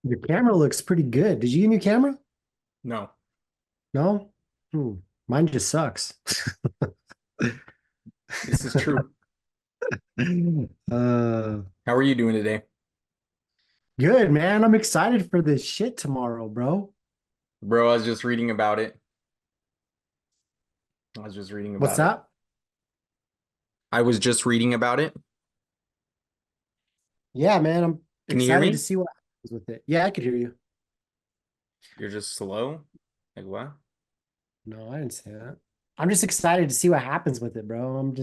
Your camera looks pretty good. Did you get a new camera? No, No? Hmm. Mine just sucks. this is true. Uh, How are you doing today? Good, man. I'm excited for this shit tomorrow, bro. Bro, I was just reading about it. I was just reading What's about it. that? I was just reading about it. Yeah, man. I'm Can you hear excited to me? see what happens with it. Yeah, I could hear you. You're just slow? Like what? No, I didn't say that. I'm just excited to see what happens with it, bro.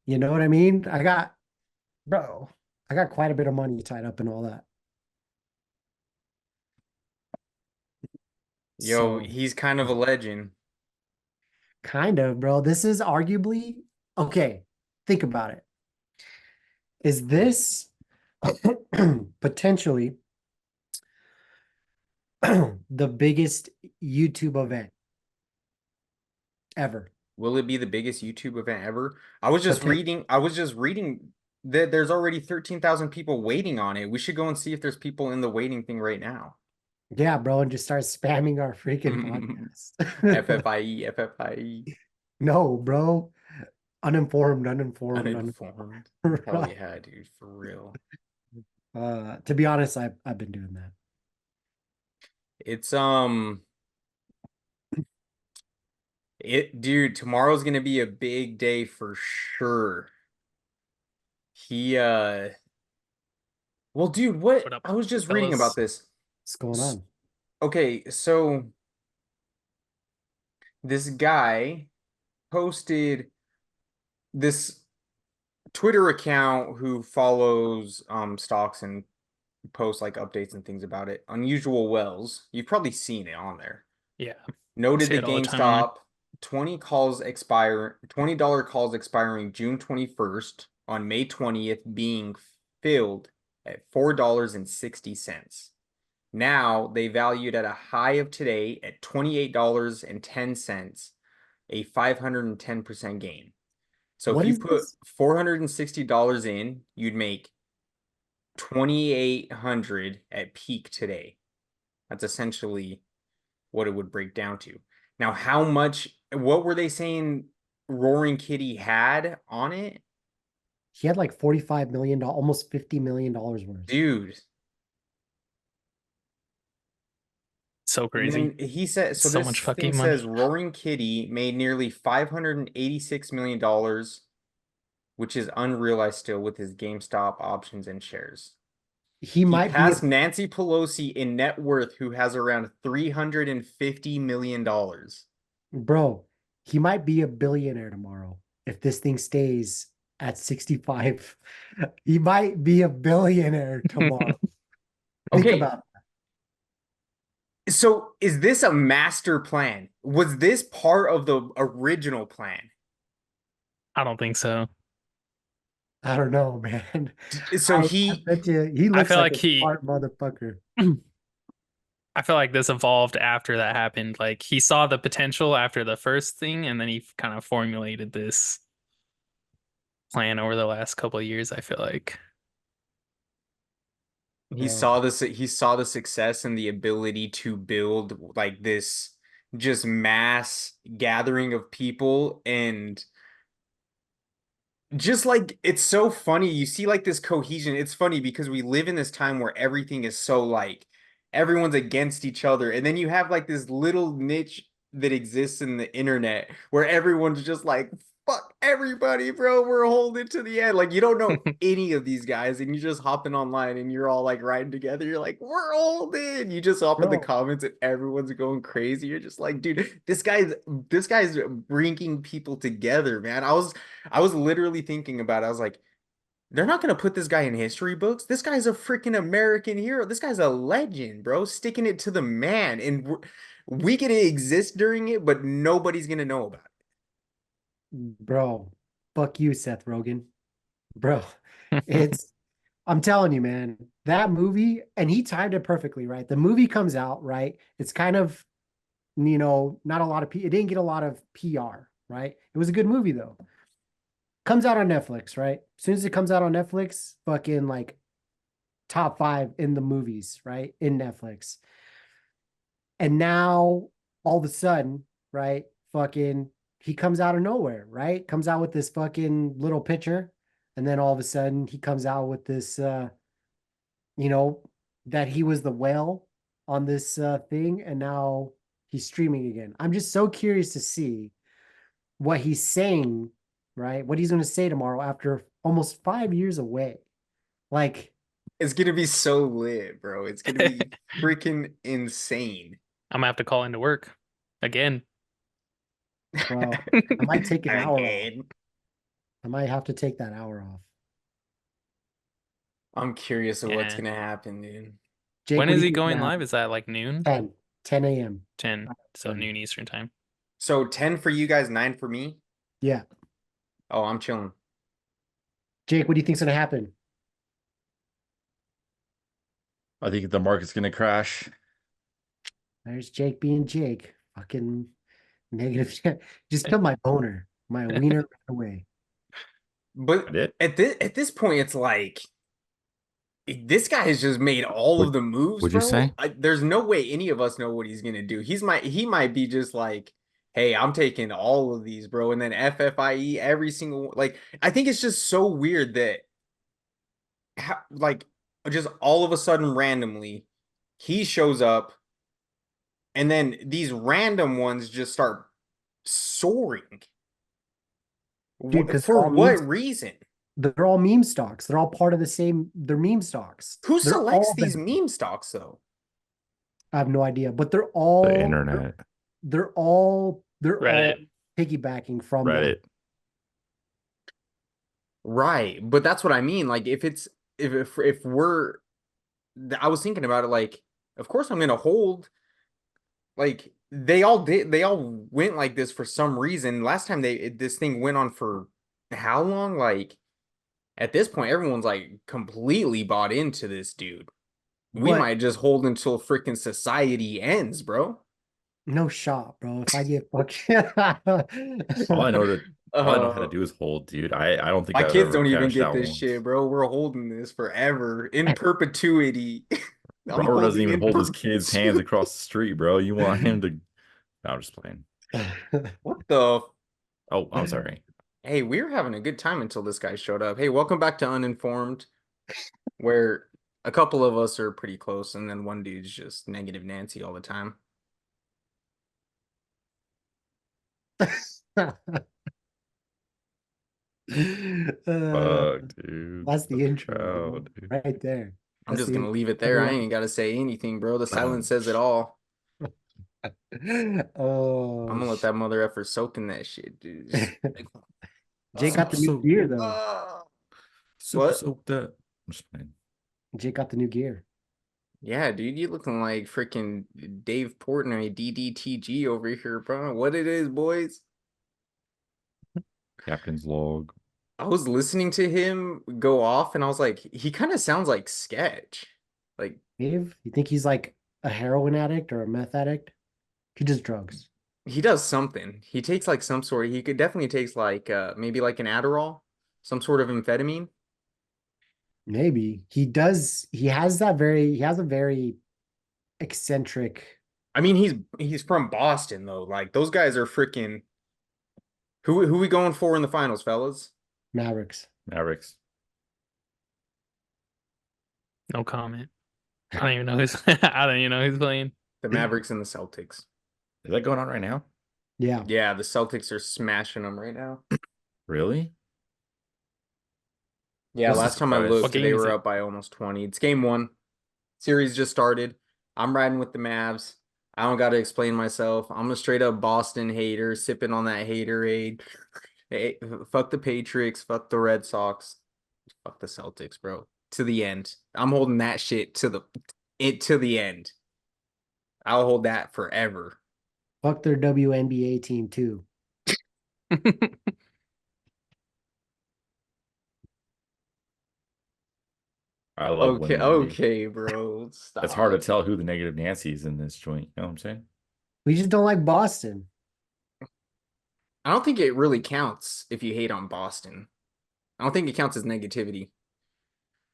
You know what I mean? Bro, I got quite a bit of money tied up in all that. Yo, So, he's kind of a legend. kind of, bro. This is arguably okay. Think about it. Is this potentially the biggest YouTube event ever? Will it be the biggest YouTube event ever? I was just reading that there's already 13,000 people waiting on it. We should go and see if there's people in the waiting thing right now. Yeah, bro, and just start spamming our freaking podcast. FFIE, FFIE, No, bro. Uninformed. uninformed. Hell Right. yeah, dude, for real. To be honest, I've been doing that. It's dude, tomorrow's gonna be a big day for sure. He well, dude, What what? up, I was just reading about fellas? this. What's going S- on? Okay, so this guy posted this Twitter account who follows stocks and posts like updates and things about it. Unusual Wells. You've probably seen it on there. Yeah, I Noted see the it all the time on there. GameStop $20 calls expiring June 21st on May 20th being filled at $4.60. Now they valued at a high of today at $28.10, a 510% gain. So if What you is put this? $460 in, you'd make 2,800 at peak today. That's essentially what it would break down to. Now, what were they saying Roaring Kitty had on it? He had like $45 million, almost $50 million worth. Dude. So And crazy. then he said, so So this much thing fucking says money. Roaring Kitty made nearly $586 million, which is unrealized still with his GameStop options and shares. He He might be a passed Nancy Pelosi in net worth, who has around $350 million. bro, he might be a billionaire tomorrow if this thing stays at 65. He might be a billionaire tomorrow. Think Okay, about so is this a master plan? Was this part of the original plan? I don't think so. I don't know, man. So I bet you he I looks feel like like a he smart motherfucker. I feel like this evolved after that happened. Like he saw the potential after the first thing and then he kind of formulated this plan over the last couple of years, I feel like. Bro, he saw the success and the ability to build like this just mass gathering of people, and just like it's so funny. You see like this cohesion. It's funny because we live in this time where everything is so like everyone's against each other. And then you have like this little niche that exists in the internet where everyone's just like, fuck everybody, bro. We're holding to the end. Like you don't know any of these guys and you're just hopping online and you're all like riding together. You're like, we're holding. You just hop in the bro, comments and everyone's going crazy. You're just like, dude, this guy's bringing people together, man. I was literally thinking about it. I was like, they're not going to put this guy in history books. This guy's a freaking American hero. This guy's a legend, bro. Sticking it to the man. And we can exist during it, but nobody's going to know about bro. Fuck you, Seth Rogen. Bro, it's I'm telling you, man, that movie, and he timed it perfectly, right? The movie comes out, right? It's kind of, not a lot of it didn't get a lot of PR, right? It was a good movie though. Comes out on Netflix, right? As soon as it comes out on Netflix, fucking like top 5 in the movies, right? In Netflix. And now all of a sudden, right? Fucking he comes out of nowhere, right? Comes out with this fucking little picture. And then all of a sudden he comes out with this you know, that he was the whale on this thing, and now he's streaming again. I'm just so curious to see what he's saying, right? What he's going to say tomorrow after almost 5 years away. Like, It's gonna be so lit, bro. It's gonna be freaking insane. I'm gonna have to call into work again. bro, I might take an hour off. Again. I might have to take that hour off. I'm curious of what's Yeah. gonna happen, dude. Jake, When what is do you he think going now? live? Is that like noon? 10 a.m. 10. So noon Eastern time. So 10 for you guys, 9 for me. Yeah. Oh, I'm chilling. Jake, what do you think's going to happen? I think the market's gonna crash. There's Jake being Jake. Fucking negative. Just killed my boner. My wiener ran away. But at this point, it's like this guy has just made all of the moves, Would you bro. say? There's no way any of us know what he's gonna do. He might be just like, hey, I'm taking all of these, bro, and then FFIE every single like. I think it's just so weird that like just all of a sudden randomly he shows up, and then these random ones just start soaring. Dude, because For what reason? they're all meme stocks. They're all part of the same, they're meme stocks. Who They're selects all these meme stocks though? I have no idea, but The internet, they're all Reddit. piggybacking from Reddit. Right, but that's what I mean. Like if we're I was thinking about it like of course I'm gonna hold like they all went like this for some reason. Last time this thing went on for how long? Like at this point everyone's like completely bought into this dude. We But might just hold until freaking society ends, bro. no shot, bro. If I get fucking All I know to all I know how to Uh, do is hold, dude. I don't think my I've kids ever don't even cashed get out this once. shit, bro. We're holding this forever in perpetuity. I'm Robert doesn't holding even in hold his kid's hands perpetuity. across the street, bro. You want him to? No, I'm just playing. What the? Oh, I'm sorry. Hey, we were having a good time until this guy showed up. Hey, welcome back to Uninformed, where a couple of us are pretty close, and then one dude's just negative Nancy all the time. Fuck, dude. That's the Such a intro, bro. crowd, dude. Right there. I'm That's just the gonna intro. leave it there. I Everyone. ain't gotta say anything, bro. The silence says it all. I'm Oh, gonna let that mother effer soak in that shit, dude. Just like, Jake got Super the new soaked. gear though. Super What? soaked up. I'm just playing. Jake got the new gear. Yeah, dude, you looking like freaking Dave Portnoy, DDTG over here, bro. What it is, boys? Captain's log. I was listening to him go off, and I was like, he kind of sounds like Sketch. Like Dave, you think he's like a heroin addict or a meth addict? He does drugs. he does something. He takes like some sort of, he could definitely takes like maybe like an Adderall, some sort of amphetamine. Maybe he does. He has that very. He has a very eccentric. I mean, he's from Boston though. Like those guys are freaking. Who we going for in the finals, fellas? Mavericks. Mavericks. No comment. I don't even know who's I don't even know who's playing. The Mavericks and the Celtics. Is that going on right now? Yeah. Yeah, the Celtics are smashing them right now. Really? Yeah, That's a last time I surprise. looked, What game they is were it? up by almost 20. It's game one. Series just started. I'm riding with the Mavs. I don't got to explain myself. I'm a straight up Boston hater, sipping on that haterade. Hey, fuck the Patriots. Fuck the Red Sox. Fuck the Celtics, bro. To the end. I'm holding that shit to the end. I'll hold that forever. Fuck their WNBA team too. I love Okay, women, dude. okay, bro. It's hard to Stop. tell who the negative Nancy is in this joint. You know what I'm saying? We just don't like Boston. I don't think it really counts if you hate on Boston. I don't think it counts as negativity.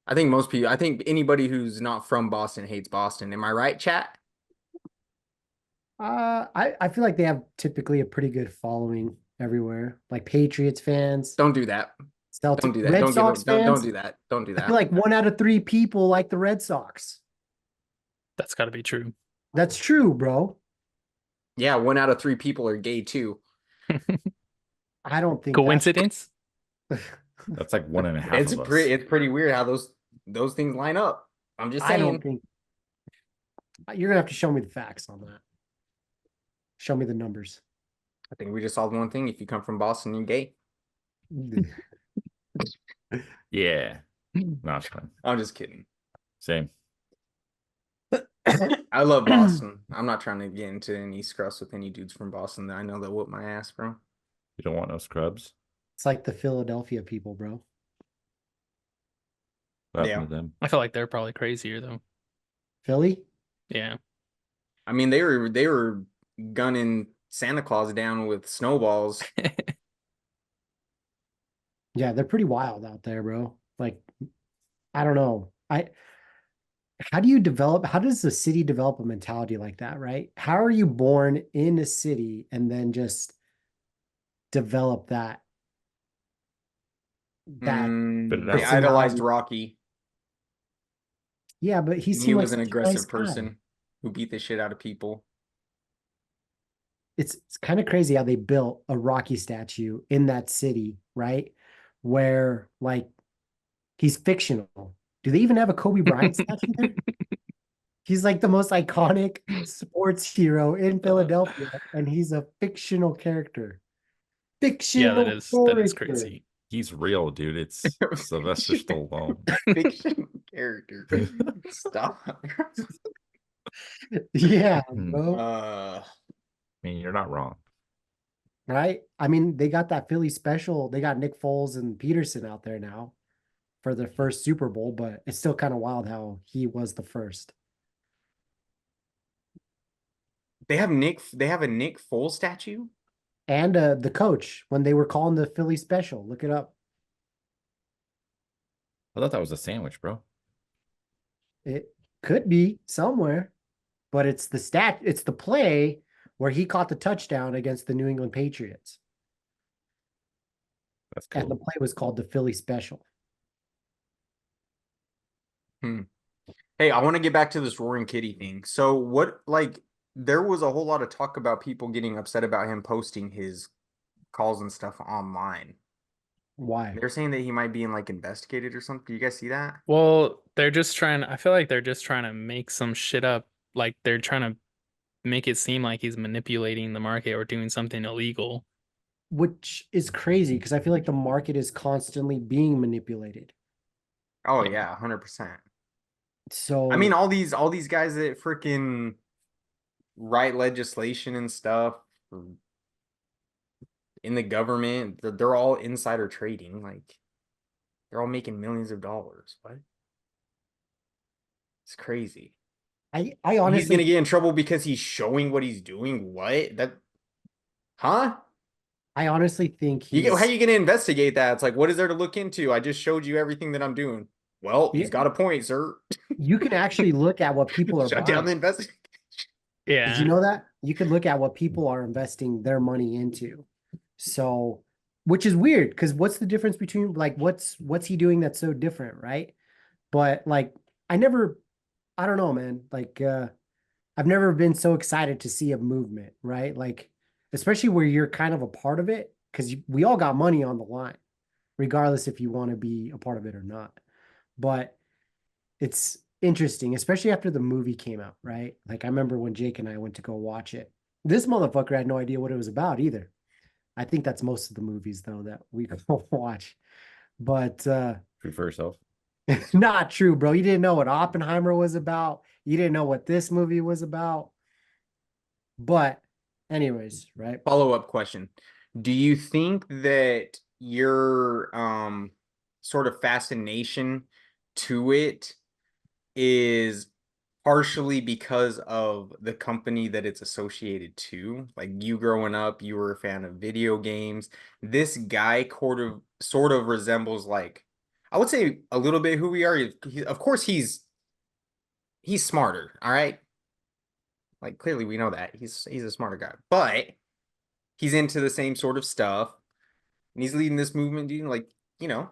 I think most people, I think anybody who's not from Boston hates Boston. Am I right, chat? I feel like they have typically a pretty good following everywhere. Like Patriots fans, Don't do that. Don't Celtic, do that. Red Don't give Sox them. Don't fans. do that. Don't do I feel that. like 1 out of 3 people like the Red Sox. That's got to be true. That's true, bro. Yeah, 1 out of 3 people are gay too. I don't think that's Coincidence? That's like 1.5 of us. It's pretty weird how those things line up. I'm just I don't saying. think you're gonna have to show me the facts on that. Show me the numbers. I think we just solved one thing. If you come from Boston, you're gay. Yeah. No, it's fine. I'm just kidding. Same. I love Boston. I'm not trying to get into any scruffs with any dudes from Boston that I know that whoop my ass, bro. You don't want no scrubs? It's like the Philadelphia people, bro. What Yeah. happened to them? I feel like they're probably crazier though. Philly? Yeah. I mean, they were gunning Santa Claus down with snowballs. Yeah, they're pretty wild out there, bro. Like, I don't know. How does the city develop a mentality like that, right? How are you born in a city and then just develop that They out. idolized Rocky. Yeah, but he And he seemed like was an such a aggressive nice guy. person who beat the shit out of people. It's kind of crazy how they built a Rocky statue in that city, right? Where like he's fictional. Do they even have a Kobe Bryant statue there? He's like the most iconic sports hero in Philadelphia, and he's a fictional character. Yeah, Fictional that is character. crazy. He's real, dude. It's Sylvester Stallone. Fiction character. Stop. Yeah, Hmm. bro. Uh, I mean, you're not wrong. Right? I mean, they got that Philly special. They got Nick Foles and Peterson out there now for their first Super Bowl, but it's still kind of wild how he was the first. they have a Nick Foles statue. And the coach when they were calling the Philly special. Look it up. I thought that was a sandwich, bro. It could be somewhere, but it's the play where he caught the touchdown against the New England Patriots. That's And the cool. play was called the Philly special. Hey, I want to get back to this Roaring Kitty thing. So what, like, there was a whole lot of talk about people getting upset about him posting his calls and stuff online. Why? They're saying that he might be in like investigated or something. Do you guys see that? Well, I feel like they're just trying to make some shit up. Like they're trying to make it seem like he's manipulating the market or doing something illegal. Which is crazy because I feel like the market is constantly being manipulated. Oh Yeah. yeah, 100%. So I mean, all these guys that freaking write legislation and stuff in the government, they're all insider trading. Like, they're all making millions of dollars. What? It's crazy. I He's honestly gonna get in trouble because he's showing what he's doing. What? That? Huh? I honestly think How he's you gonna investigate that? It's like, what is there to look into? I just showed you everything that I'm doing. Well, he's Yeah. got a point, sir. You can actually look at what people are Shut down the buying. investigation. Yeah. Did you know that? You could look at what people are investing their money into. So, which is weird because what's the difference between like what's he doing that's so different, right? But like I don't know, man. Like I've never been so excited to see a movement, right? Like especially where you're kind of a part of it because we all got money on the line, regardless if you want to be a part of it or not. But it's interesting, especially after the movie came out, right? Like I remember when Jake and I went to go watch it. This motherfucker had no idea what it was about either. I think that's most of the movies though that we go watch. But Free for yourself. not true, bro. You didn't know what Oppenheimer was about. You didn't know what this movie was about. But anyways, right? Follow-up question. Do you think that your sort of fascination to it is partially because of the company that it's associated to? Like you growing up, you were a fan of video games. This guy sort of resembles like I would say a little bit who we are. Of course, he's smarter. All right, like clearly we know that he's a smarter guy, but he's into the same sort of stuff, and he's leading this movement. Dude, like you know,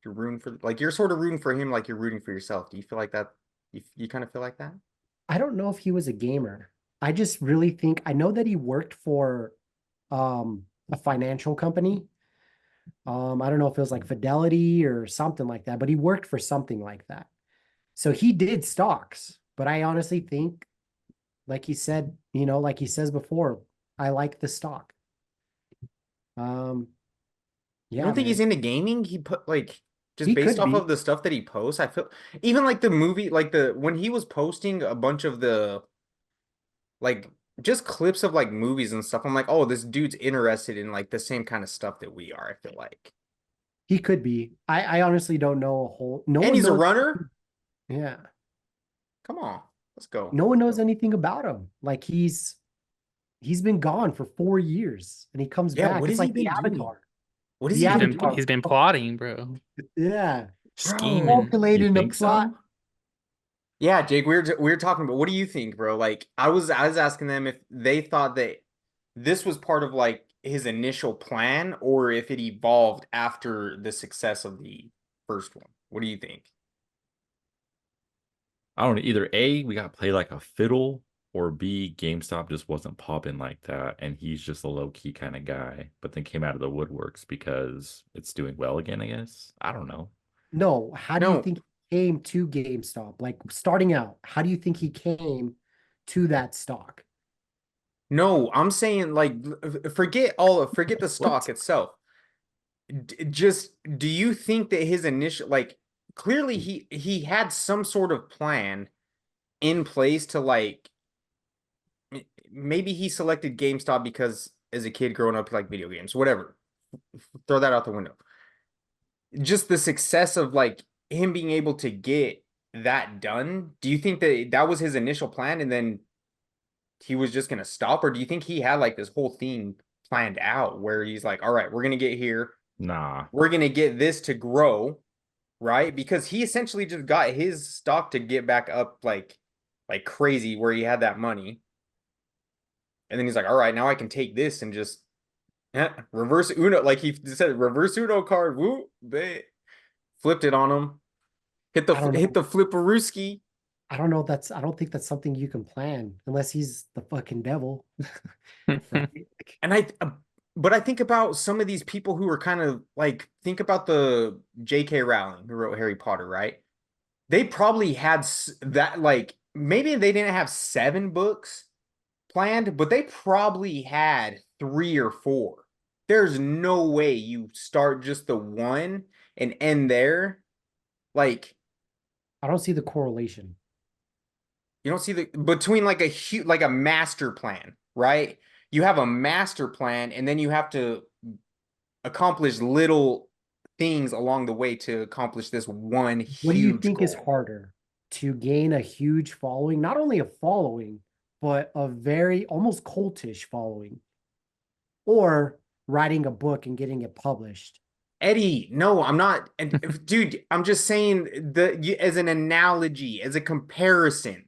you're rooting for like you're sort of rooting for him, like you're rooting for yourself. Do you feel like that? You kind of feel like that? I don't know if he was a gamer. I just really think I know that he worked for a financial company. I don't know if it was like Fidelity or something like that, but he worked for something like that. So he did stocks, but I honestly think, like he said, like he says before, I like the stock. Um, You yeah, don't think he's man, into gaming? He put like just he based could off of be. the stuff that he posts. I feel even like the movie, like the when he was posting a bunch of the like just clips of like movies and stuff. I'm like, oh, this dude's interested in like the same kind of stuff that we are. I feel like, He could be. I honestly don't know a whole. No and one he's a knows. runner. Yeah, Come on, let's go. no one Let's knows go. anything about him. Like he's been gone for 4 years and he comes Yeah, back. what It's has he like the been doing? Avatar. What has The he He's been been Avatar. doing, he's been plotting, bro. Yeah, bro? Scheming. You calculating the think plot. so? Yeah, Jake, we were talking about what do you think, bro? Like I was asking them if they thought that this was part of like his initial plan or if it evolved after the success of the first one. What do you think? I don't know. Either A, we got played like a fiddle, or B, GameStop just wasn't popping like that, and he's just a low key kind of guy, but then came out of the woodworks because it's doing well again, I guess. I don't know. No, how do you No, think he came to GameStop? Like starting out, how do you think he came to that stock? no, I'm saying like forget the stock What? itself. Just do you think that his initial like clearly he had some sort of plan in place to like maybe he selected GameStop because as a kid growing up like video games, whatever. Throw that out the window. Just the success of like him being able to get that done. Do you think that that was his initial plan and then he was just going to stop, or do you think he had like this whole thing planned out where he's like, all right, we're going to get here, Nah. we're going to get this to grow, right? Because he essentially just got his stock to get back up like crazy where he had that money. And then he's like, all right, now I can take this and just reverse Uno, like he said, reverse Uno card. Woo, flipped it on him. I don't Hit know. the flipperooski. I don't know. I don't think that's something you can plan unless he's the fucking devil, right? And but I think about some of these people who are kind of like, think about the J.K. Rowling who wrote Harry Potter, right? They probably had that, like, maybe they didn't have 7 books planned, but they probably had 3 or 4. There's no way you start just the one and end there. Like, I don't see the correlation. you don't see the between like a huge like a master plan, right? You have a master plan, and then you have to accomplish little things along the way to accomplish this one What do you huge think is goal. harder to gain a huge following? Not only a following, but a very almost cultish following, or writing a book and getting it published. Eddie, no, I'm not. And dude, I'm just saying as an analogy, as a comparison,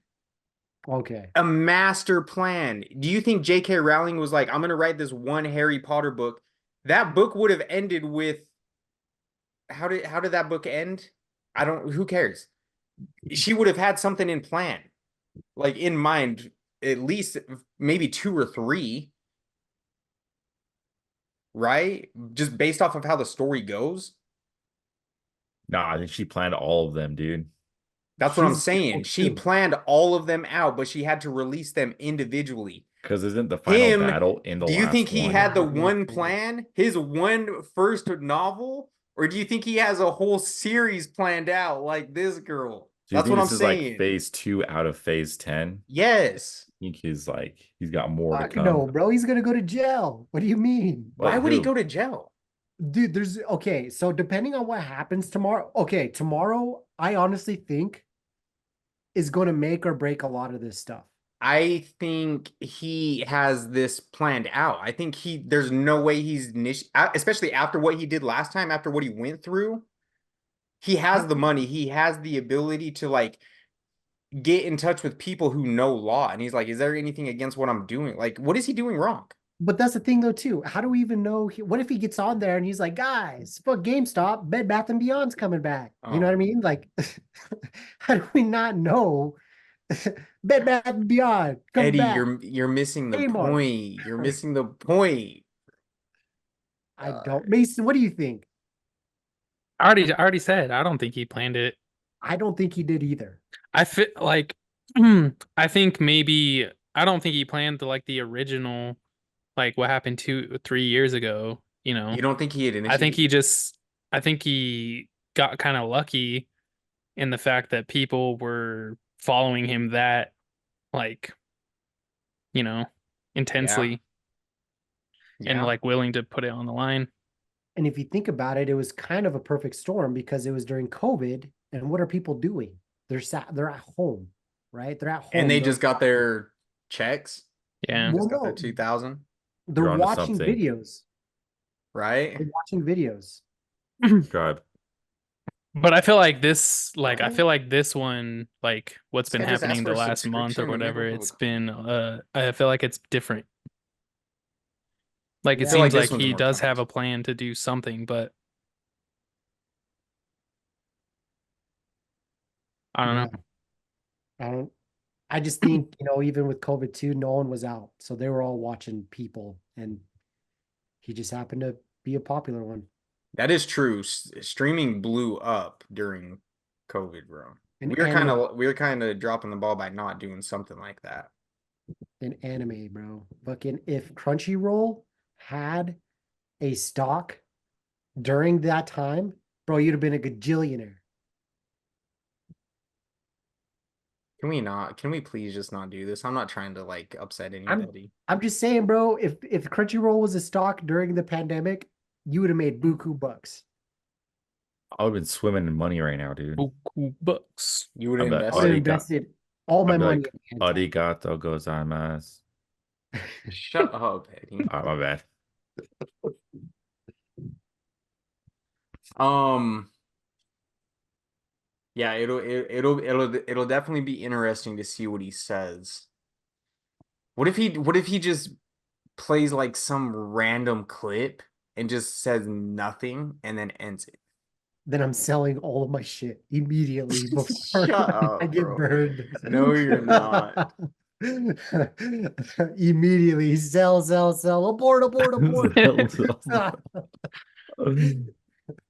Okay. a master plan. Do you think J.K. Rowling was like, I'm gonna write this one Harry Potter book? That book would have ended with how did that book end? I don't, who cares? She would have had something in plan, like in mind, at least maybe 2 or 3, right? Just based off of how the story goes. Nah, I think she planned all of them, dude. That's what I'm She's saying. devil She too. planned all of them out, but she had to release them individually. Because isn't the final Him, battle in the do you think last he one? had the God, no one clue. plan, his one first novel, or do you think he has a whole series planned out like this girl? Do you That's think what I'm this is like saying. phase 2 out of phase 10? Yes. I think he's got more to Fuck come. no, bro. He's gonna go to jail. What do you mean? Why Wait, would he who? go to jail? Dude, there's okay. So depending on what happens tomorrow, okay, tomorrow, I honestly think is going to make or break a lot of this stuff. I think he has this planned out. I think there's no way especially after what he did last time, after what he went through. he has the money, he has the ability to like get in touch with people who know law. And he's like, is there anything against what I'm doing? Like, what is he doing wrong? But that's the thing though too. How do we even know? What if he gets on there and he's like, guys, fuck GameStop, Bed Bath and Beyond's coming back. You know what I mean? Like, how do we not know Bed Bath and Beyond coming Eddie, back? you're missing the Kmart. point. You're missing the point. I don't. Mason, what do you think? I already said I don't think he planned it. I don't think he did either. I feel like I think maybe I don't think he planned the original, like what happened 2-3 years ago. You know, You don't think he had I think initiated? I think he got kind of lucky in the fact that people were following him that like, you know, intensely and Yeah. like willing to put it on the line. And if you think about it, it was kind of a perfect storm because it was during COVID. And what are people doing? They're at home, right? They're at home. And they just got their checks. Yeah. Just got no, their 2,000, they're You're onto watching something. videos. right? They're watching videos. God. But I feel like this, I Right. feel like this one, like what's This been guy just asked happening for the a last month or subscription in the whatever, middle of it's a been, I feel like it's different. Like Yeah. it I feel like seems this like one's he more does have planned. a plan to do something, but I don't Yeah. know. I don't. I just think, even with COVID too, no one was out. So they were all watching people and he just happened to be a popular one. That is true. Streaming blew up during COVID, bro. An anime, We were kind of dropping the ball by not doing something like that. bro. Fucking if Crunchyroll had a stock during that time, bro, you'd have been a gajillionaire. Can we please just not do this? I'm not trying to like upset I'm anybody. I'm just saying, bro, if Crunchyroll was a stock during the pandemic, you would have made buku bucks. I would have been swimming in money right now, dude. Buku bucks. You would I bet I would have invest. invested all my I'd be money like, in hentai. arigato gozaimasu. Shut up, Eddie. My bad. Yeah, it'll definitely be interesting to see what he says. What if he just plays like some random clip and just says nothing and then ends it? Then I'm selling all of my shit immediately before Shut I up, get bro. burned. No, you're not. Immediately sell, sell, sell. Abort, abort, abort.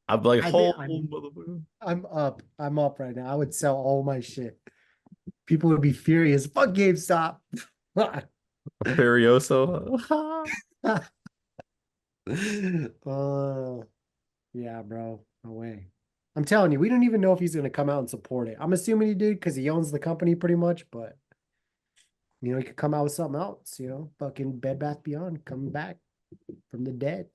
I'm like, I think motherfucker. I'm up right now. I would sell all my shit. People would be furious. Fuck GameStop. Furioso. Yeah, bro. No way. I'm telling you, we don't even know if he's going to come out and support it. I'm assuming he did because he owns the company pretty much, but he could come out with something else, fucking Bed Bath Beyond coming back from the dead.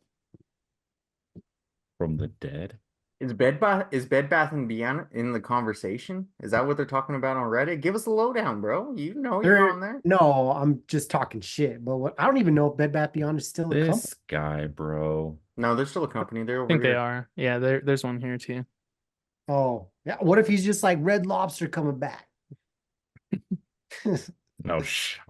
From the dead? Is Bed Bath and Beyond in the conversation? Is that what they're talking about on Reddit? Give us a lowdown, bro. You know you're on there. No, I'm just talking shit. But I don't even know if Bed Bath Beyond is still a company. This guy, bro. No, they're still a company. They're I over think they here. are. Yeah, there's one here too. Oh, yeah. What if he's just like Red Lobster coming back? No shit.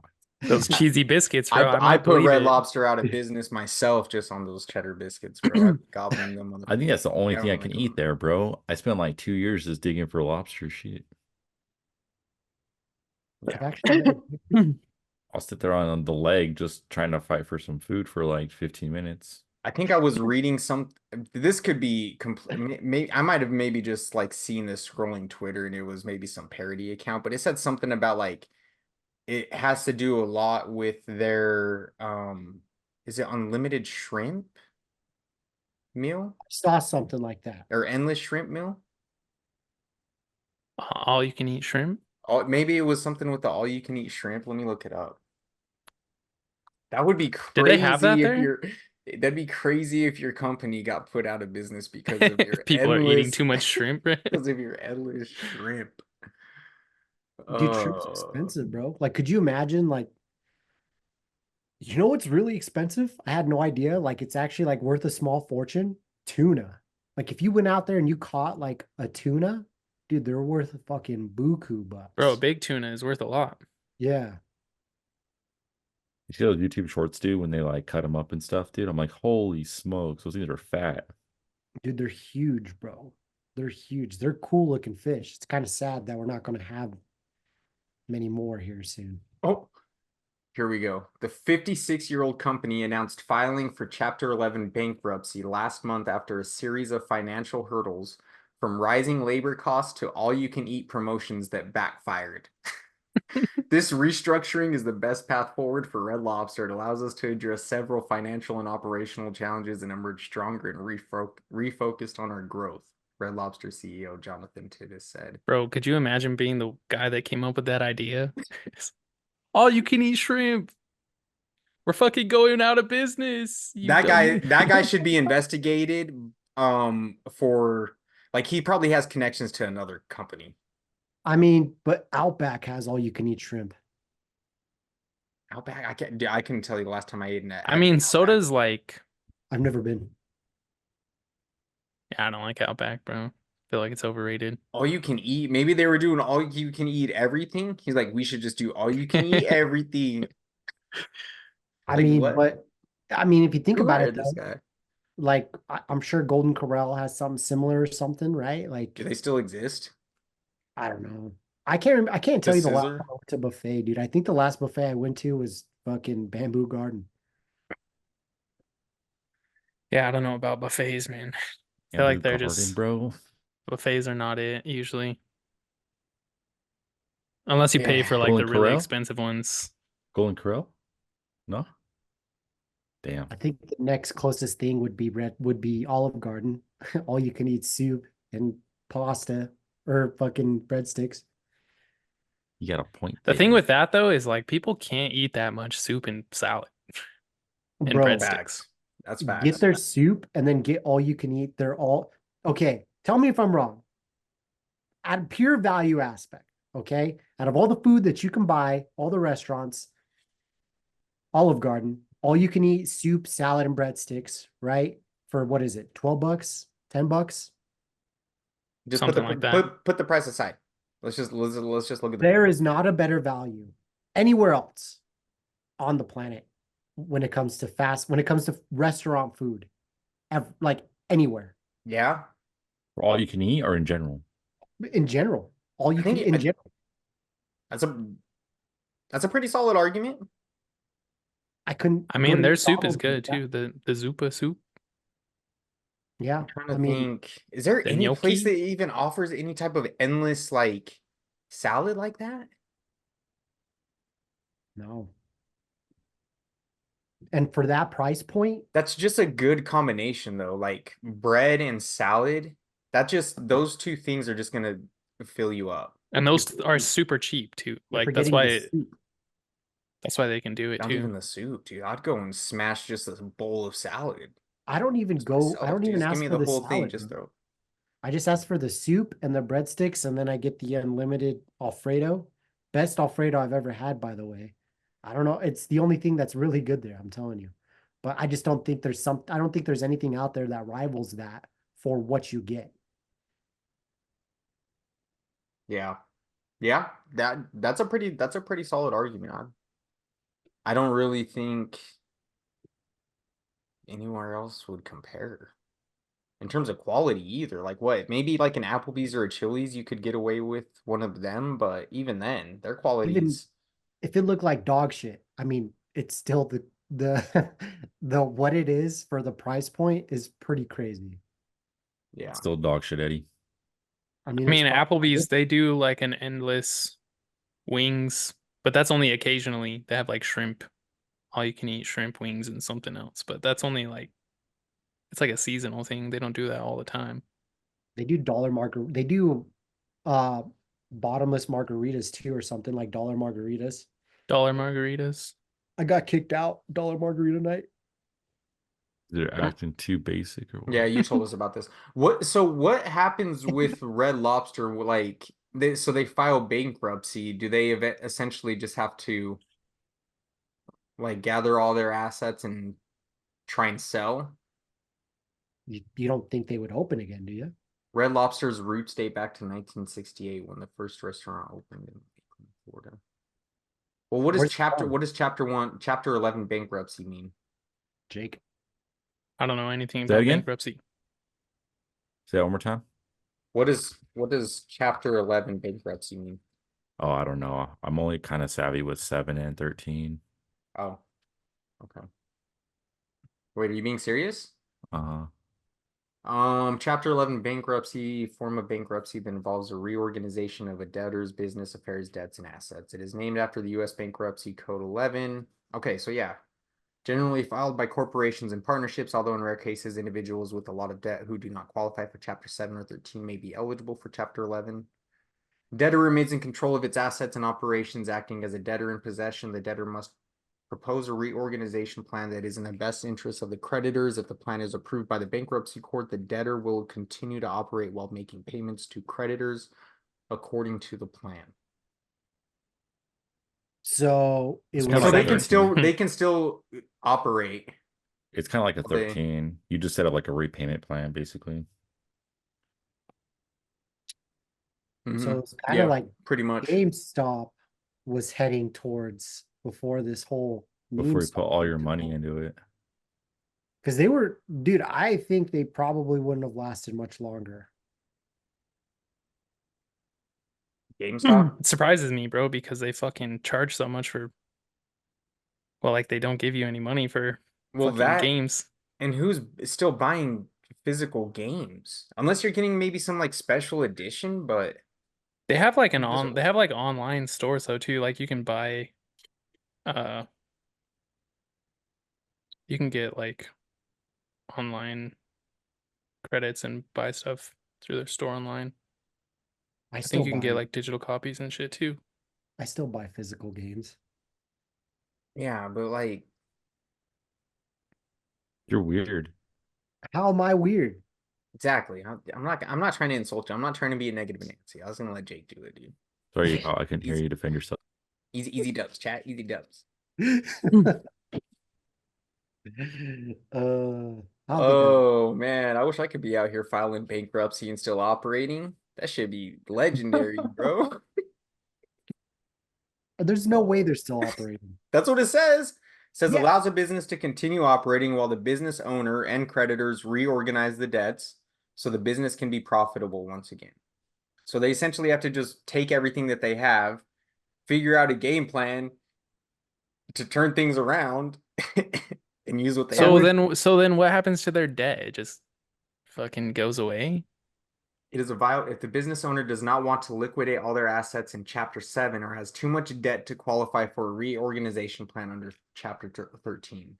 Those cheesy biscuits, bro. I put believe Red it. Lobster out of business myself just on those cheddar biscuits, bro. I'm gobbling them on the I think that's the only thing I Oh my can God. eat there, bro. I spent like 2 years just digging for lobster shit. I've actually never- I'll sit there on the leg just trying to fight for some food for like 15 minutes. I think I was reading some. This could be complete. Maybe I might have maybe just like seen this scrolling Twitter and it was maybe some parody account, but it said something about like it has to do a lot with their is it unlimited shrimp meal saw something like that. or endless shrimp meal? All you can eat shrimp. Oh, maybe it was something with the all you can eat shrimp. Let me look it up. That would be Did they have that crazy if there? that'd be crazy if your company got put out of business because of your People are eating endless too much shrimp, right? because of your endless shrimp. Dude, shrimp's expensive, bro. Like, could you imagine, like, what's really expensive? I had no idea. Like, it's actually like worth a small fortune. Tuna. Like if you went out there and you caught like a tuna, dude, they're worth a fucking buku Bro, bucks. big tuna is worth a lot. Yeah. You see those YouTube shorts, dude, when they like cut them up and stuff, dude? I'm like, holy smokes, those things are fat. Dude, they're huge, bro. They're huge. They're cool looking fish. It's kind of sad that we're not going to have many more here soon. Oh, here we go. The 56-year-old company announced filing for Chapter 11 bankruptcy last month after a series of financial hurdles, from rising labor costs to all-you-can-eat promotions that backfired. This restructuring is the best path forward for Red Lobster. It allows us to address several financial and operational challenges and emerge stronger and refocused on our growth, Red Lobster CEO Jonathan Titus said. Bro, could you imagine being the guy that came up with that idea? All you can eat shrimp. We're fucking going out of business, you dummy. That guy should be investigated for, like, he probably has connections to another company. I mean, but Outback has all you can eat shrimp. Outback, I couldn't tell you the last time I ate an I mean, Outback. soda's like, I've never been. yeah, I don't like Outback, bro. I feel like it's overrated. All you can eat. Maybe they were doing all you can eat everything. He's like, we should just do all you can eat everything. I Like mean, what? but I mean, if you think Who about it hired this though, guy? like I'm sure Golden Corral has something similar or something, right? Do Like they still exist? I don't know. I can't The tell you the last time Sizzler? I went to a buffet, dude. I think the last buffet I went to was fucking Bamboo Garden. Yeah, I don't know about buffets, man. I feel Bamboo like they're Garden, just bro. buffets are not it usually. Unless you pay Yeah. for like Golden the really Corral? expensive ones. Golden Corral? No? Damn. I think the next closest thing would be Olive Garden. All you can eat soup and pasta or fucking breadsticks. You got a point The thing there. with that though is like people can't eat that much soup and salad and Bro, breadsticks. Facts. That's get facts. their soup and then get all you can eat. They're all okay. Tell me if I'm wrong. At pure value aspect, okay? Out of all the food that you can buy, all the restaurants, Olive Garden, all you can eat soup, salad, and breadsticks, right? For what is it? 12 bucks? 10 bucks? Just Something like that. put the price aside. Let's just look at the There food. is not a better value anywhere else on the planet when it comes to restaurant food, like anywhere Yeah. For all you can eat or in general? in general. All I you can think in general. that's a pretty solid argument. I couldn't I go mean, to their soup is McDonald's and good eat that. too. The Zupa soup, Yeah, I'm trying I to mean, think. Is there the any place gnocchi. that even offers any type of endless like salad like that? no. And for that price point, That's just a good combination though. Like bread and salad. That just those two things are just gonna fill you up. And those are super cheap too. you're Like forgetting the soup. that's why they can do it Not too. even the soup, dude. I'd go and smash just a bowl of salad. Just I myself, don't dude. even Just give ask me for the the whole thing. salad, Just bro. throw. I just ask for the soup and the breadsticks, and then I get the unlimited Alfredo. Best Alfredo I've ever had, by the way. I don't know. It's the only thing that's really good there, I'm telling you. But I just don't think I don't think there's anything out there that rivals that for what you get. Yeah. Yeah. That's a pretty solid argument. I don't really think anywhere else would compare in terms of quality either. Like what? Maybe like an Applebee's or a Chili's, you could get away with one of them, but even then, their Even quality's if it looked like dog shit, I mean, it's still the the what it is for the price point is pretty crazy. yeah. Still dog shit, Eddie. I mean, I it's mean, probably Applebee's they do like an endless wings, but that's only occasionally. They have like shrimp, all you can eat shrimp wings and something else. But that's only like it's like a seasonal thing. They don't do that all the time. they do uh bottomless margaritas too or something like dollar margaritas. Dollar margaritas. I got kicked out dollar margarita night. They're acting too basic or Yeah, what? you told us about this. What happens with Red Lobster? Like they file bankruptcy. Do they essentially just have to like gather all their assets and try and sell? You don't think they would open again, do you? Red Lobster's roots date back to 1968 when the first restaurant opened in Lakeland, Florida. Well, what Where's chapter 1, chapter 11 bankruptcy mean? Jake? I don't know anything Say that about again? bankruptcy. Say that one more time. What does chapter 11 bankruptcy mean? Oh, I don't know. I'm only kind of savvy with 7 and 13. Oh, okay. Wait, are you being serious? Uh-huh. Chapter 11 bankruptcy, form of bankruptcy that involves a reorganization of a debtor's business affairs, debts, and assets. It is named after the U.S. Bankruptcy Code 11. Okay, so yeah, generally filed by corporations and partnerships, although in rare cases, individuals with a lot of debt who do not qualify for Chapter 7 or 13 may be eligible for Chapter 11. Debtor remains in control of its assets and operations, acting as a debtor in possession. The debtor must propose a reorganization plan that is in the best interest of the creditors. If the plan is approved by the bankruptcy court, the debtor will continue to operate while making payments to creditors according to the plan. So it It's was kinda So like they can 13. they can still operate. It's kind of like a They 13. You just set up like a repayment plan, basically. so it's kind of Yeah, like pretty much. GameStop was heading towards before this whole Before meme you put all your started. money into it. Because they were, dude, I think they probably wouldn't have lasted much longer. GameStop. It surprises me, bro, because they fucking charge so much for, well, like they don't give you any money for Well, fucking that games. and who's still buying physical games? Unless you're getting maybe some like special edition, but They have like Just- they have like online stores though too. Like you can buy uh you can get like online credits and buy stuff through their store online. I I still think you can buy, get like digital copies and shit too. I still buy physical games. yeah, but like You're weird. How am I weird? exactly. I'm not trying to insult you. I'm not trying to be a negative Nancy. I was gonna let Jake do it, dude. Sorry, I couldn't hear Easy, you defend yourself. easy dubs, chat. Easy dubs. I'll get that. Oh man, I wish I could be out here filing bankruptcy and still operating. That should be legendary, bro. There's no way they're still operating. That's what it says. It says Yeah. allows a business to continue operating while the business owner and creditors reorganize the debts so the business can be profitable once again. So they essentially have to just take everything that they have, figure out a game plan to turn things around and use what they have. So then what happens to their debt? It just fucking goes away? It is a violation if the business owner does not want to liquidate all their assets in Chapter 7 or has too much debt to qualify for a reorganization plan under Chapter 13.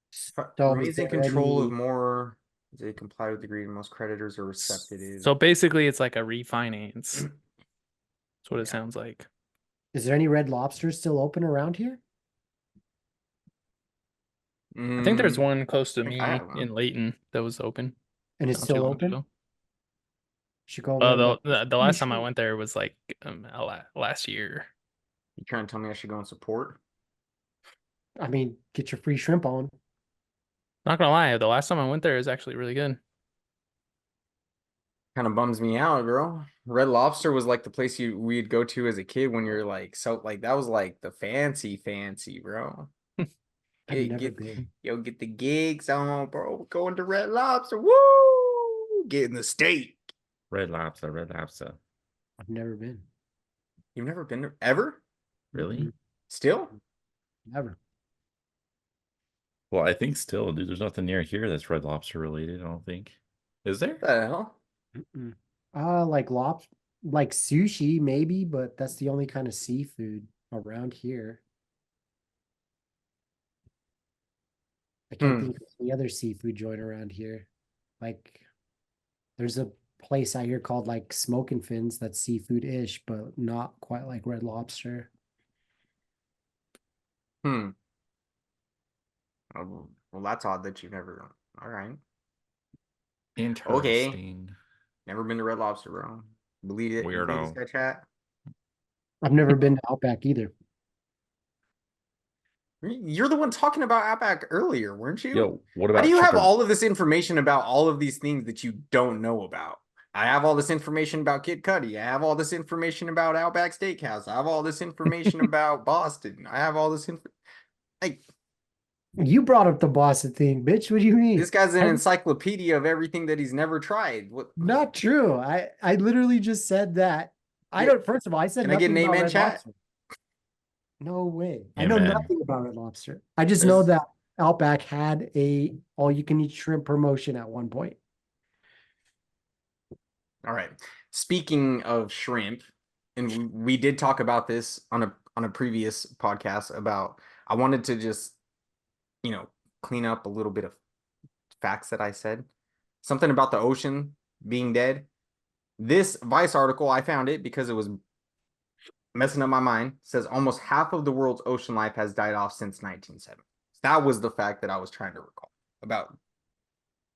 So is Remains in there control of any, more. They comply with the agreement. Most creditors are receptive. So basically it's like a refinance. That's what it Yeah. sounds like. is there any Red Lobsters still open around here? I think there's Mm, one close to I me have in one. Layton that was open And it's not too still long open? ago. Should go over there. And The You last time I should. went there was like last year. You trying to tell me I should go and support? I mean, get your free shrimp on. Not gonna lie, the last time I went there is actually really good. Kind of bums me out, girl. Red Lobster was like the place we'd go to as a kid when you're like that was like the fancy, bro. I've never Get been. get the gigs on, bro. Going to Red Lobster. Woo! Getting the steak. Red Lobster, Red Lobster. I've never been. You've never been there ever? Really? Mm-mm. Still? Never. Well, I think still, dude, there's nothing near here that's Red Lobster related, I don't think. Is there? What the hell? Mm-mm. Like like sushi maybe, but that's the only kind of seafood around here. I can't think of any other seafood joint around here. Like, there's a place out here called like Smoking Fins that's seafood-ish, but not quite like Red Lobster. Hmm. Oh, well, that's odd that you've never. All right. Okay. Interesting. Never been to Red Lobster, bro. Believe it. You believe this Weirdo. guy, chat? I've never been to Outback either. You're the one talking about Outback earlier, weren't you? Yo, what How do about you have chicken? all of this information about all of these things that you don't know about? I have all this information about Kid Cudi. I have all this information about Outback Steakhouse. I have all this information about Boston. I have all this info. Like, You brought up the Boston thing, bitch. What do you this mean? guy's an I, encyclopedia of everything that he's never tried. What? not true. I literally just said that. I Yeah, don't. First of all, I said can I get an nothing about amen, Red chat? Lobster. No way. I know Amen. nothing about Red Lobster. I just know There's that Outback had a all-you-can-eat shrimp promotion at one point. all right. Speaking of shrimp, and we did talk about this on a previous podcast about I wanted to just clean up a little bit of facts that I said. Something about the ocean being dead. This Vice article, I found it because it was messing up my mind. Says almost half of the world's ocean life has died off since 1970. That was the fact that I was trying to recall about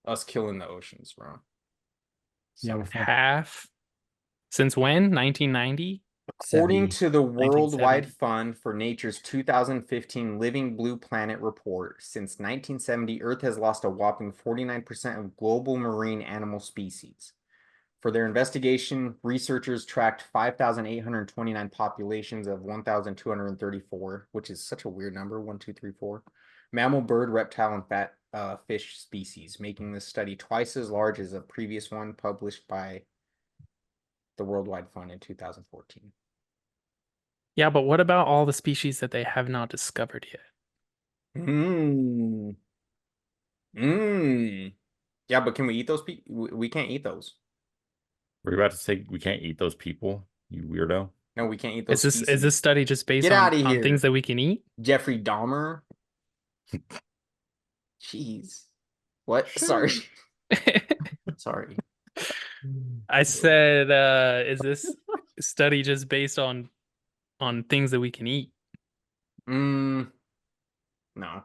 us killing the oceans, bro. Yeah, So, we're fucked. Half. Since when? 1990? according 70. to the Worldwide 1970. Fund for Nature's 2015 Living Blue Planet report, since 1970, Earth has lost a whopping 49% of global marine animal species. For their investigation, researchers tracked 5,829 populations of 1,234, which is such a weird number, 1, 2, 3, 4, mammal, bird, reptile, and fat fish species, making this study twice as large as a previous one published by the Worldwide Fund in 2014. Yeah, but what about all the species that they have not discovered yet? Mmm. Mmm. Yeah, but can we eat those? We can't eat those. Were you about to say we can't eat those people, you weirdo? No, we can't eat Is those this species. study just based Get out of on things here, that we can eat? Jeffrey Dahmer. Jeez. What? Sorry. Sorry. I said, is this study just based on things that we can eat? Mm, no.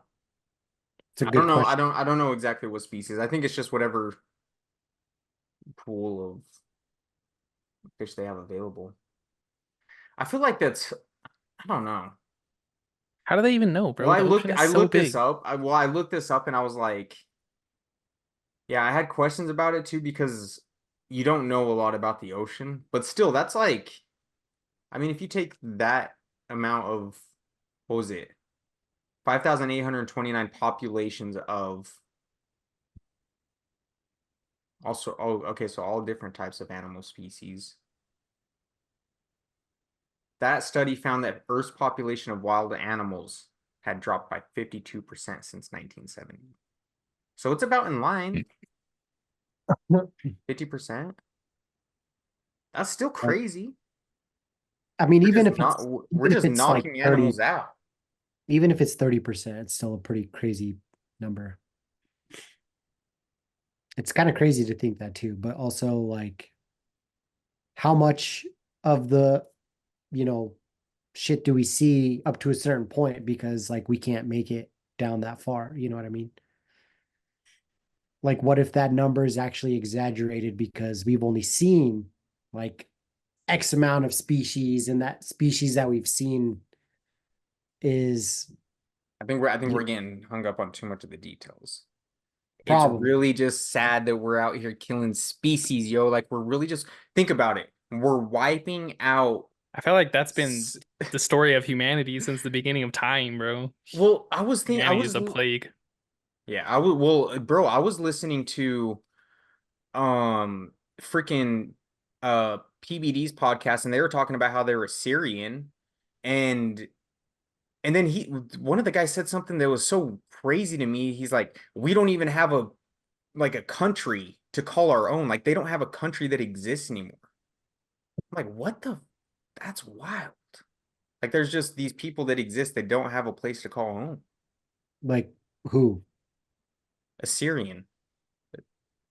It's a I good don't know. question. I don't know exactly what species. I think it's just whatever pool of fish they have available. I feel like that's I don't know. How do they even know, Well, bro? The ocean is I so looked this big. up. I looked this up and I was like, yeah, I had questions about it too because you don't know a lot about the ocean, but still that's like I mean, if you take that amount of what was it? 5,829 populations of also, oh, okay, so all different types of animal species. That study found that Earth's population of wild animals had dropped by 52% since 1970. So it's about in line, 50%. That's still crazy. I mean, We're even just if not it's we're even if just it's like knocking 30, animals out. even if it's 30%, it's still a pretty crazy number. It's kind of crazy to think that too, but also like how much of the, you know, shit do we see up to a certain point because like we can't make it down that far, you know what I mean? Like what if that number is actually exaggerated because we've only seen like X amount of species and that species that we've seen is I think we're getting hung up on too much of the details. It's probably really just sad that we're out here killing species, yo. Like we're really just think about it. We're wiping out. I feel like that's been the story of humanity since the beginning of time, bro. Well, I Humanity is was a plague. yeah, I was well, bro, I was listening to freaking PBD's podcast and they were talking about how they were Syrian and then one of the guys said something that was so crazy to me. He's like, we don't even have a like a country to call our own. Like they don't have a country that exists anymore. I'm like, what the? That's wild. Like there's just these people that exist that don't have a place to call home. like who? Assyrian.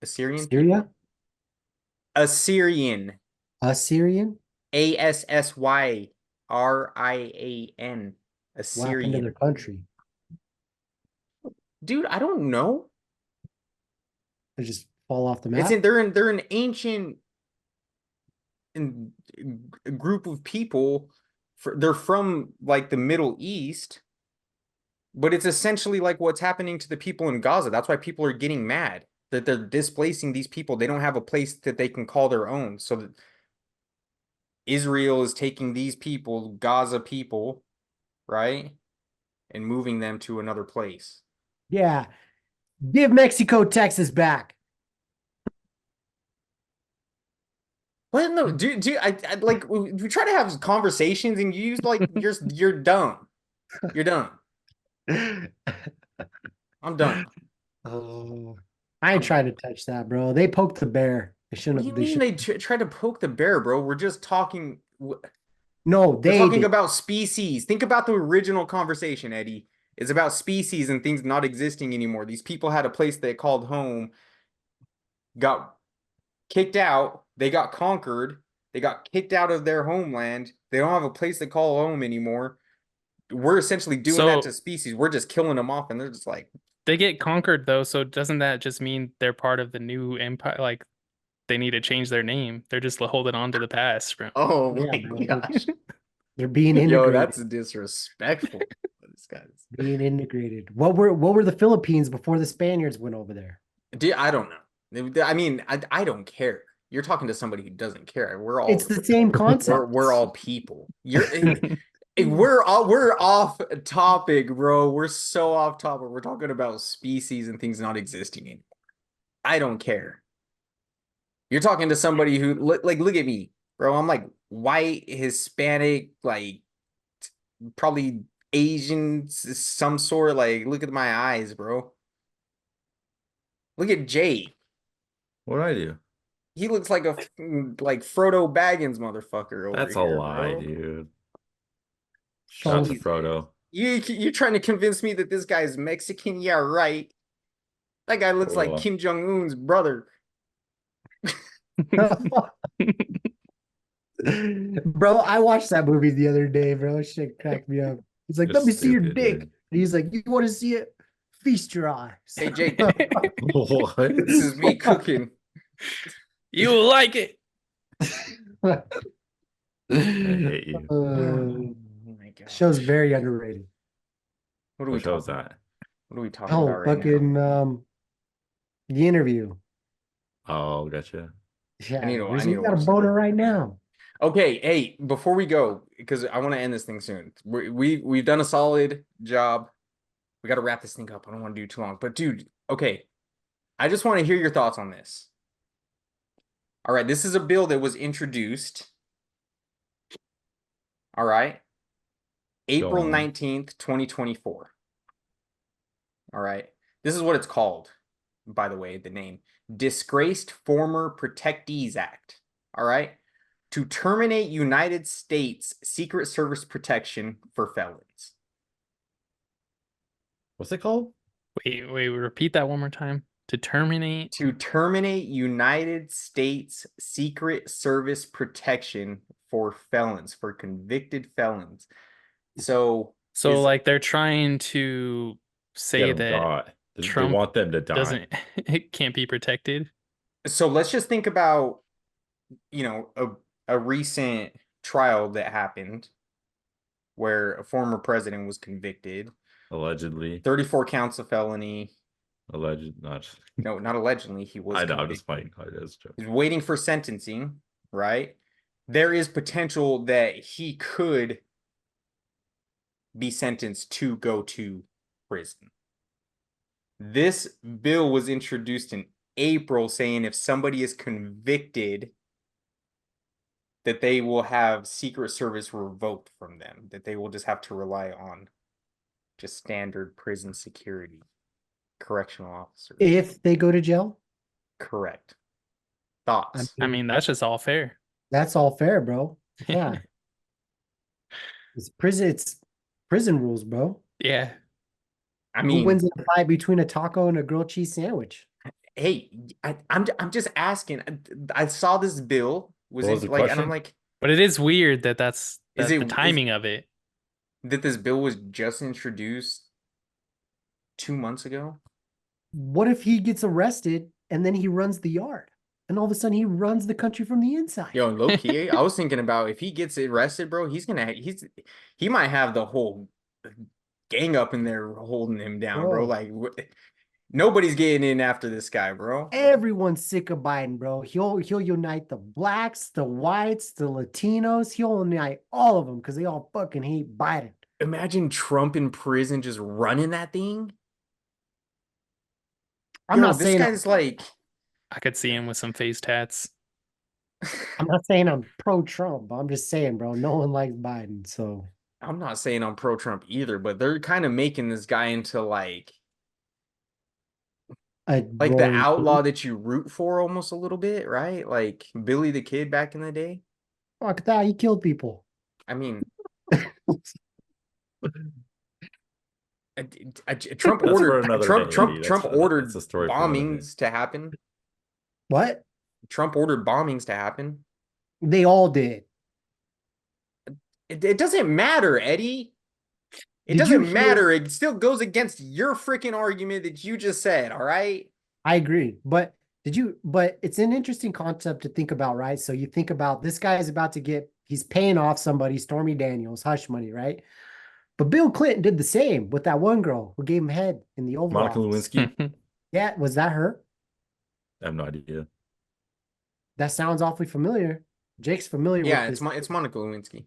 Assyrian people? Syria? Assyrian. Assyrian? Assyrian. What happened to their Assyrian. country? Dude, I don't know. They just fall off the It's map? they're an ancient group of people. They're from like the Middle East. But it's essentially like what's happening to the people in Gaza. That's why people are getting mad that they're displacing these people. They don't have a place that they can call their own. So that Israel is taking these people, Gaza people, right? And moving them to another place. Yeah. Give Mexico Texas back. What? No, I like we try to have conversations and you use like you're dumb. You're dumb. I'm done. Oh, I ain't trying to touch that, bro. They poked the bear. They What shouldn't do you have. They mean should. they try to poke the bear, bro? We're just talking. No, We're they talking did. about species. Think about the original conversation, Eddie. It's about species and things not existing anymore. These people had a place they called home, got kicked out, they got conquered, they got kicked out of their homeland. They don't have a place to call home anymore. We're essentially doing that to So species. We're just killing them off, and they're just like, they get conquered though, so doesn't that just mean they're part of the new empire? Like they need to change their name. They're just holding on to the past, bro. oh Yeah, my bro. gosh. They're being Yo, integrated. that's disrespectful. This guy's. Being integrated. What were the Philippines before the Spaniards went over there? Dude, I don't know. I mean, I don't care. You're talking to somebody who doesn't care. It's the same concept. We're all people. We're off topic, bro. We're so off topic. We're talking about species and things not existing anymore. I don't care. You're talking to somebody who like look at me, bro. I'm like white, Hispanic, like probably Asian, some sort. Like look at my eyes, bro. Look at Jay. What do I do? He looks like a like Frodo Baggins motherfucker over That's a here, lie, bro. dude. Shout out to Shows Frodo. You're trying to convince me that this guy's Mexican? Yeah, right. That guy looks like Cool. Kim Jong-un's brother. Bro, I watched that movie the other day, bro. Shit cracked me up. He's like, You're let me see your stupid, dick. dude. And he's like, you want to see it? Feast your eyes. Hey, Jake, What? this is me cooking. You will like it. I hate you. Oh my God. Show's very underrated. What are we What show is talking about? that? What are we talking about Oh, right now? fucking the interview. Oh, gotcha. Yeah, I need you to got a watch boner that. right now. Okay, hey, before we go, because I want to end this thing soon. We've done a solid job. We got to wrap this thing up. I don't want to do too long. But dude, okay. I just want to hear your thoughts on this. All right, this is a bill that was introduced. All right. April 19th, 2024. All right. This is what it's called, by the way, the name. Disgraced Former Protectees Act. All right. To terminate United States Secret Service protection for felons. What's it called? Wait, repeat that one more time. To terminate. To terminate United States Secret Service protection for felons, for convicted felons. So like they're trying to say Get them that die. They Trump want them to die. doesn't it can't be protected. so let's just think about, you know, a recent trial that happened where a former president was convicted. Allegedly. 34 counts of felony. Alleged, not. No, not allegedly. He was I know. I'm convicted. just fighting. That's true. He's waiting for sentencing, right? There is potential that he could be sentenced to go to prison. This bill was introduced in April saying if somebody is convicted, that they will have Secret Service revoked from them, that they will just have to rely on just standard prison security, correctional officers. If they go to jail, Correct. Thoughts? I mean, that's just all fair. that's all fair, bro. Yeah. It's prison rules, bro. Yeah. I Who mean, wins in a fight between a taco and a grilled cheese sandwich? hey, I'm just asking. I saw this bill was What was in, the like, and question? I'm like, But it is weird that that's Is the it- timing of it. that this bill was just introduced 2 months ago. What if he gets arrested and then he runs the yard? And all of a sudden he runs the country from the inside. Yo, low key, I was thinking about if he gets arrested, bro, he might have the whole gang up in there holding him down, bro. Bro, Like, nobody's getting in after this guy, bro. everyone's sick of Biden, bro. He'll unite the blacks, the whites, the Latinos. He'll unite all of them because they all fucking hate Biden. Imagine Trump in prison just running that thing. I'm Yo, not this saying guy's like, I could see him with some face tats. I'm not saying I'm pro-Trump, but I'm just saying, bro, no one likes Biden. So I'm not saying I'm pro-Trump either, but they're kind of making this guy into a like the rolling outlaw that you root for almost a little bit, right? Like Billy the Kid back in the day. fuck that. He killed people. I mean, Trump That's for ordered another Trump day, Eddie. Trump That's Trump ordered a story for another day. bombings to happen. What? Trump ordered bombings to happen. They all did. It doesn't matter, Eddie. It Did you doesn't hear? matter. It still goes against your freaking argument that you just said, all right? I agree. But did you? But it's an interesting concept to think about, right? So you think about this guy is about to get, he's paying off somebody, Stormy Daniels, hush money, right? But Bill Clinton did the same with that one girl who gave him head in the Oval Monica Office. Lewinsky? Yeah, was that her? I have no idea. That sounds awfully familiar. Jake's familiar with Yeah, this. it's Monica Lewinsky.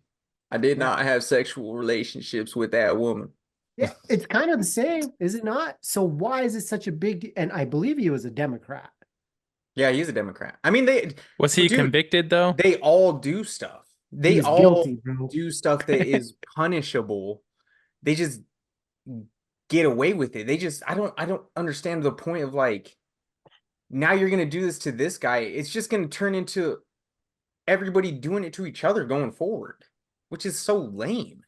I did Yeah. not have sexual relationships with that woman. Yeah, it's kind of the same, is it not? So why is it such a big? And I believe he was a Democrat. Yeah, he's a Democrat. I mean, Was he dude, convicted though? they all do stuff. He They was all guilty, bro. do stuff that is punishable. They just get away with it. They just I don't understand the point of like now you're gonna do this to this guy. It's just gonna turn into everybody doing it to each other going forward, which is so lame.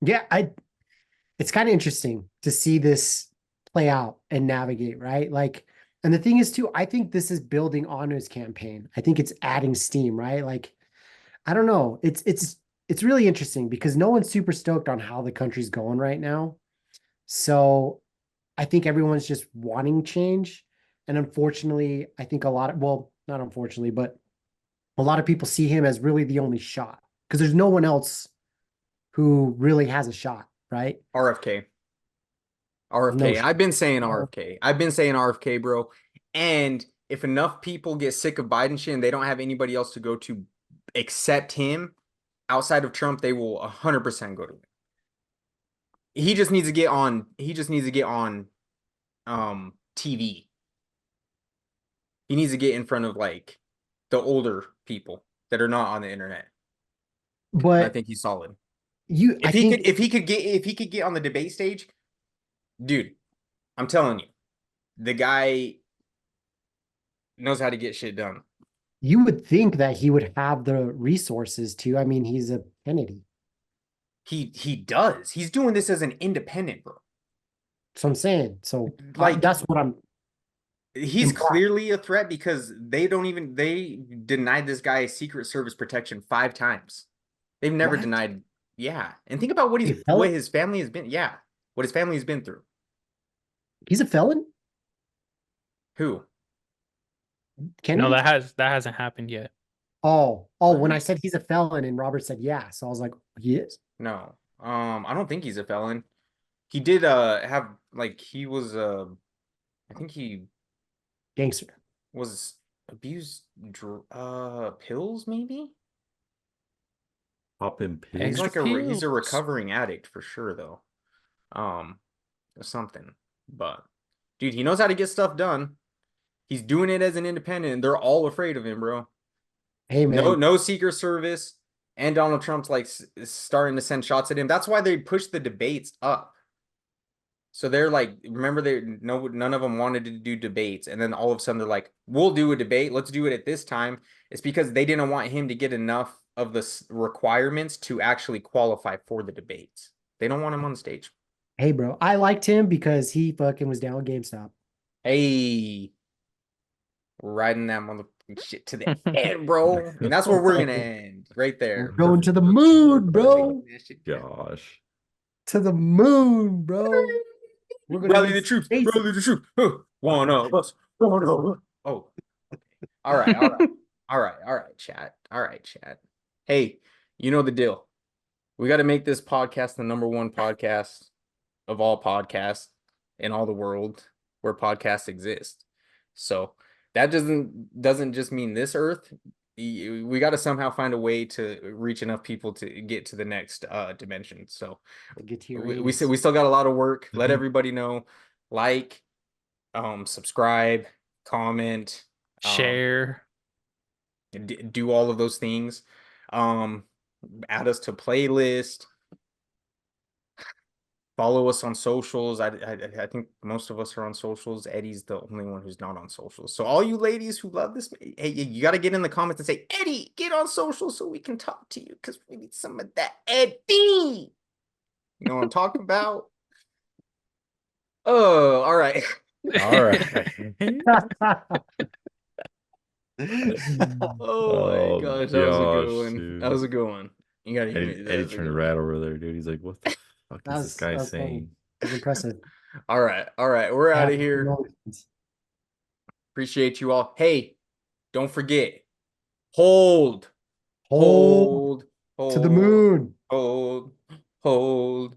Yeah, it's kind of interesting to see this play out and navigate, right? Like, and the thing is too, I think this is building on his campaign. I think it's adding steam, right? Like, I don't know. It's really interesting because no one's super stoked on how the country's going right now. So I think everyone's just wanting change. And unfortunately, I think a lot of, well, not unfortunately, but a lot of people see him as really the only shot because there's no one else who really has a shot, right? RFK. No RFK. shot. I've been saying RFK. I've been saying RFK, bro. And if enough people get sick of Biden shit and they don't have anybody else to go to except him outside of Trump, they will 100% go to him. He just needs to get on. He just needs to get on TV. He needs to get in front of like the older people that are not on the internet. And I But think he's solid. I think If he could get on the debate stage, dude, I'm telling you, the guy knows how to get shit done. you would think that he would have the resources to. I mean, he's a Kennedy. He does. He's doing this as an independent, bro. So I'm saying. So Like that's what I'm. he's implying. clearly a threat because they denied this guy Secret Service protection 5 times. They've never What? denied. Yeah. And think about what He's a felon? his family has been. Yeah. What his family has been through. He's a felon? Who? No, Kennedy? that hasn't happened yet. Oh, when I said he's a felon and Robert said yeah. So I was like, he is? No. I don't think he's a felon. He did have like he was I think he Gangster. was abused pills maybe? Popping He's pigs. like Extra he's a pills. recovering addict for sure though. Or something. But dude, he knows how to get stuff done. He's doing it as an independent, and they're all afraid of him, bro. Hey man, No Secret Service, and Donald Trump's like starting to send shots at him. That's why they pushed the debates up. So they're like, remember, none of them wanted to do debates, and then all of a sudden they're like, "We'll do a debate. Let's do it at this time." It's because they didn't want him to get enough of the requirements to actually qualify for the debates. They don't want him on the stage. hey bro, I liked him because he fucking was down with GameStop. Hey, riding that motherfucking shit to the end, bro. And that's where we're gonna end, right there. We're going to the moon, bro. Gosh. To the moon, bro. We're gonna Rally need the troops, space. rally the troops. One of us, one of us. Oh, all right, all right, all right, all right, chat. All right, chat. Hey, you know the deal. We got to make this podcast the number one podcast of all podcasts in all the world where podcasts exist. So that doesn't just mean this earth. We got to somehow find a way to reach enough people to get to the next dimension. So Get to your we anus. still got a lot of work. Let everybody know. Like, subscribe, comment, Share. do all of those things. Add us to playlist. Follow us on socials. I think most of us are on socials. Eddie's the only one who's not on socials. So all you ladies who love this, hey, you got to get in the comments and say, Eddie, get on social so we can talk to you because we need some of that Eddie. You know what I'm talking about? Oh, all right. All right. Oh my gosh, that was a good one. dude. That was a good one. You gotta Eddie, admit, that Eddie was a turned good red one. over there, dude. He's like, what the fuck is this guy That's funny. saying? It was impressive. All right, we're out of here. Appreciate you all. Hey, don't forget, hold Hold to the moon. hold